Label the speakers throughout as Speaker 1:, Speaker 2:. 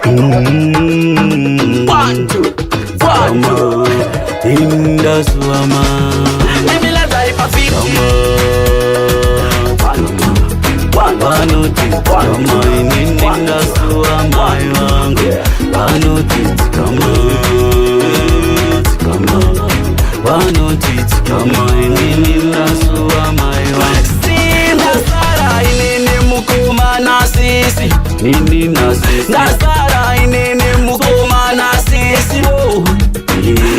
Speaker 1: One, two, one, two.
Speaker 2: Inda suama.
Speaker 1: Mimila taifa 50.
Speaker 2: Vanoti kama ininda suama wangu. Vanoti kama ininda suama wangu.
Speaker 1: Sinda sara inini mukuma na sisi.
Speaker 2: Nini na sisi.
Speaker 1: Nasara inini mukuma na sisi.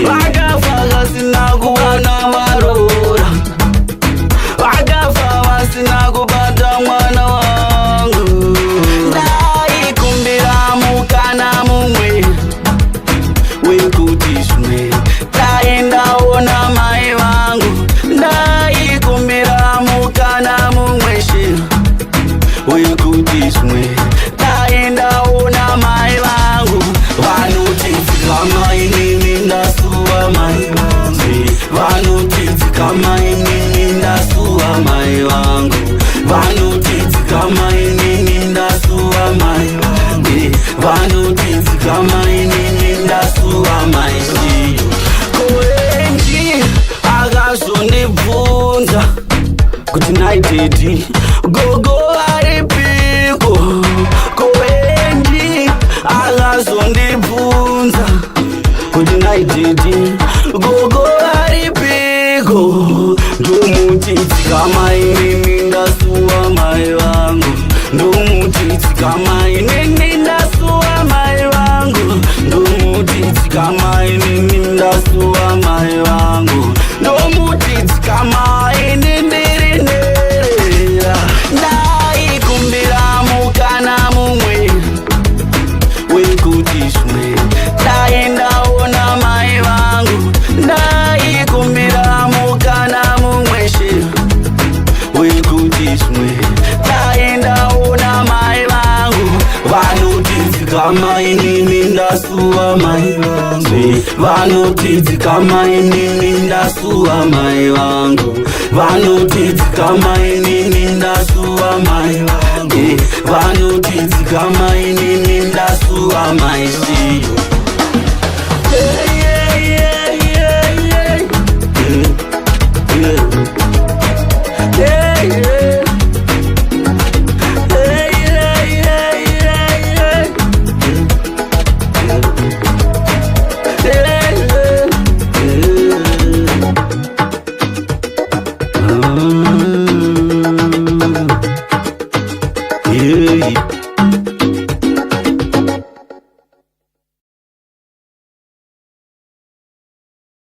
Speaker 1: Wagafaga sinakuwana marora. Wagafaga sinakupata mwana wangu. Ndaikumbira mukana mumwe wekutishwe. Taendaona mai wangu. Ndaikumbira mukana mumwe she wekutishwe. Taendaona mai wangu. Vanotitika mai nini ndasuwa mai wangu. Vanotitika mai nini ndasuwa mai wangu. Vanotitika mai nini ndasuwa mai wangu. Vanotitika mai nini ndasuwa mai wangu. Koenji akazondibvunza kuti naiteti gogo aripiko. Koenji akazondibvunza kuti naiteti gogo aripiko. Ndomutitika mai nini ndasuwa mai wangu. Ndomutitika mai nini ndasuwa mai wangu. Ndomutitika mai nini ndasuwa mai wangu. Ndomutitika mai nindirinera. Ndaikumbira mukana mumwe wekutishwe. Taendaona mai vangu. Ndaikumbira mukana mumwe she wekutishwe. Taendaona mai vangu. Vanotitika mai nini ndasuwa mai vangu. Vanotitika mai nini ndasuwa mai vangu. Vanotitika mai nini ndasuwa mai vangu. Vanotitika mai nini ndasuwa mai shiyo. Yeah.